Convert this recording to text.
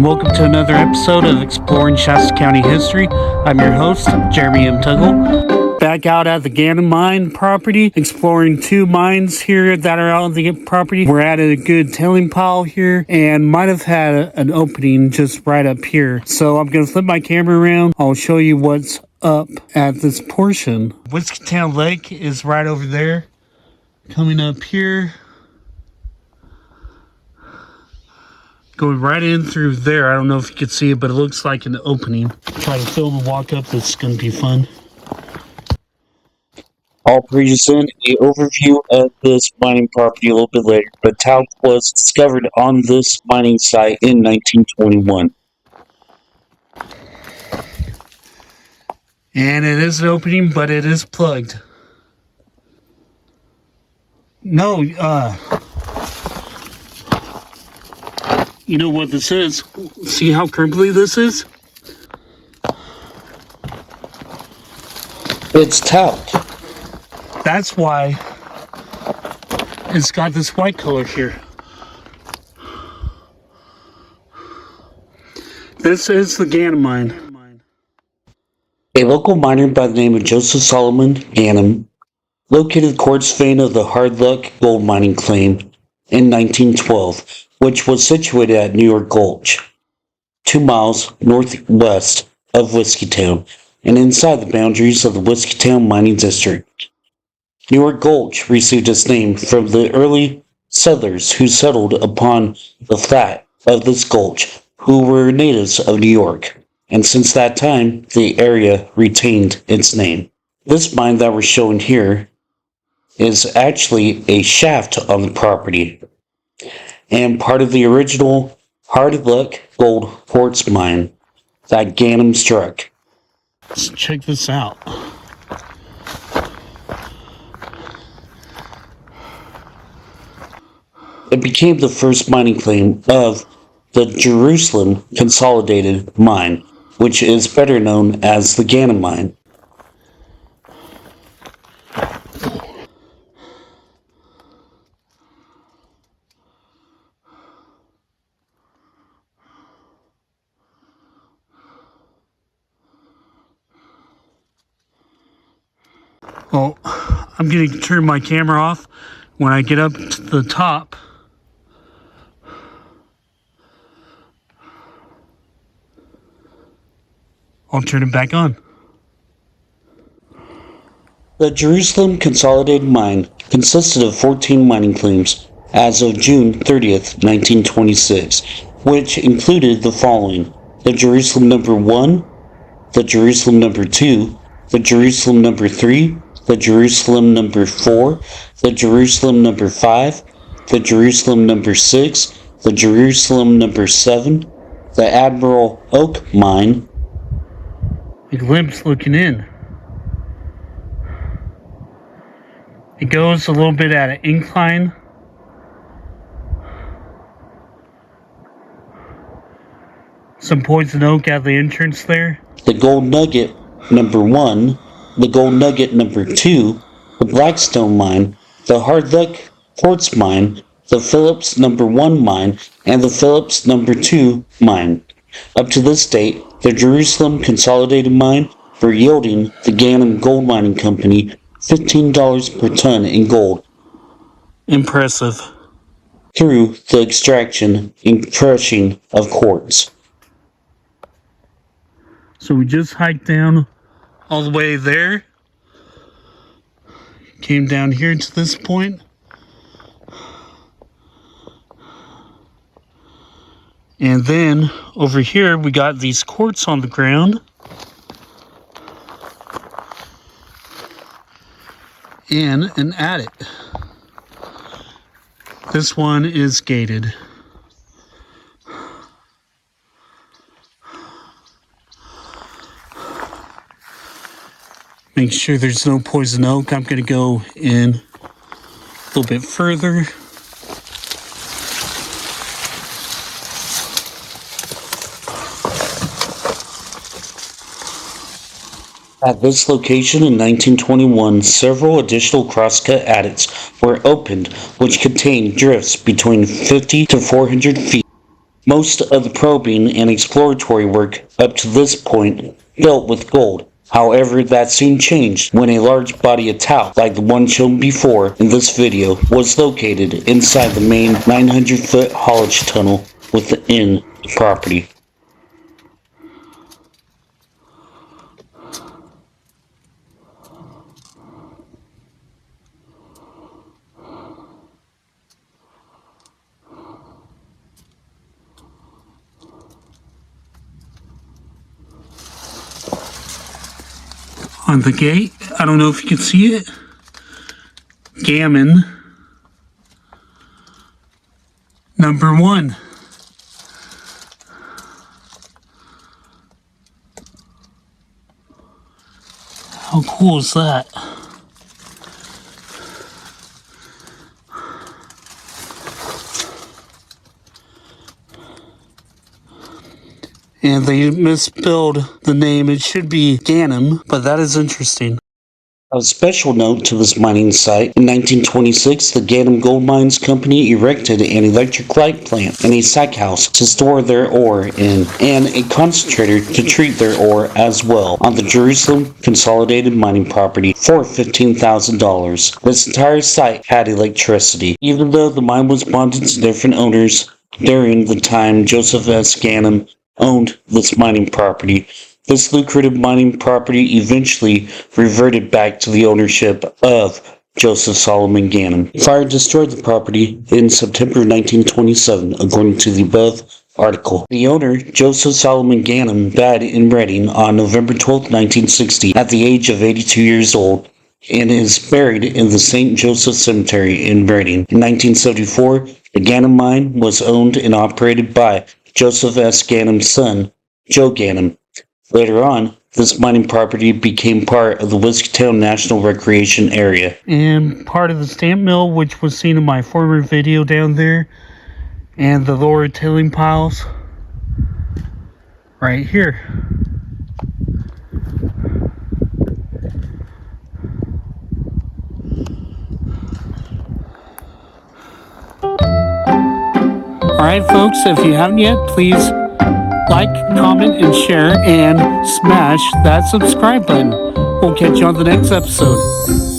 Welcome to another episode of Exploring Shasta County History. I'm your host, Jeremy M. Tuggle. Back out at the Ganim mine property, exploring two mines here that are on the property. We're at a good tailing pile here and might have had an opening just right up here. So I'm going to flip my camera around. I'll show you what's up at this portion. Whiskeytown Lake is right over there. Coming up here. Going right in through there. I don't know if you can see it, but it looks like an opening. Try to film and walk up. That's going to be fun. I'll present an overview of this mining property a little bit later, but talc was discovered on this mining site in 1921. And it is an opening, but it is plugged. No, you know what this is? See how crinkly this is? It's talc. That's why it's got this white color here. This is the Ganim mine. A local miner by the name of Joseph Solomon Ganim located the quartz vein of the Hard Luck gold mining claim in 1912, which was situated at New York Gulch, 2 miles northwest of Whiskeytown and inside the boundaries of the Whiskeytown Mining District. New York Gulch received its name from the early settlers who settled upon the flat of this gulch, who were natives of New York, and since that time, the area retained its name. This mine that we're showing here is actually a shaft on the property, and part of the original Hard Luck Quartz Mine that Ganim struck. Let's check this out. It became the first mining claim of the Jerusalem Consolidated Mine, which is better known as the Ganim Mine. Well, I'm going to turn my camera off when I get up to the top. I'll turn it back on. The Jerusalem Consolidated Mine consisted of 14 mining claims as of June 30th, 1926, which included the following: the Jerusalem number 1, the Jerusalem number 2, the Jerusalem number 3, the Jerusalem number 4, the Jerusalem number 5, the Jerusalem number 6, the Jerusalem number 7, the Admiral Oak Mine. A glimpse looking in. It goes a little bit at an incline. Some poison oak at the entrance there. The Gold Nugget number 1, the Gold Nugget number 2, the Blackstone Mine, the Hard Luck Quartz Mine, the Phillips number 1 Mine, and the Phillips number 2 Mine. Up to this date, the Jerusalem Consolidated Mine were yielding the Ganim Gold Mining Company $15 per ton in gold. Impressive. Through the extraction and crushing of quartz. So we just hiked down all the way there. Came down here to this point. And then over here we got these quartz on the ground. And an attic. This one is gated. Make sure there's no poison oak. I'm going to go in a little bit further. At this location in 1921, several additional crosscut adits were opened, which contained drifts between 50 to 400 feet. Most of the probing and exploratory work up to this point dealt with gold. However, that soon changed when a large body of talc, like the one shown before in this video, was located inside the main 900-foot haulage tunnel within the property. On the gate, I don't know if you can see it, Gammon #1. How cool is that? And they misspelled the name. It should be Ganim, but that is interesting. Of special note to this mining site, in 1926, the Ganim Gold Mines Company erected an electric light plant and a sack house to store their ore in, and a concentrator to treat their ore as well on the Jerusalem Consolidated Mining Property for $15,000. This entire site had electricity, even though the mine was bonded to different owners during the time Joseph S. Ganim owned this mining property. This lucrative mining property eventually reverted back to the ownership of Joseph Solomon Ganim. Fire destroyed the property in September 1927, according to the above article. The owner, Joseph Solomon Ganim, died in Redding on November 12, 1960, at the age of 82 years old, and is buried in the St. Joseph Cemetery in Redding. In 1974, the Ganim mine was owned and operated by Joseph S. Ganim's son, Joe Ganim. Later on, this mining property became part of the Whiskeytown National Recreation Area. And part of the stamp mill, which was seen in my former video down there, and the lower tailing piles right here. Alright folks, if you haven't yet, please like, comment, and share, and smash that subscribe button. We'll catch you on the next episode.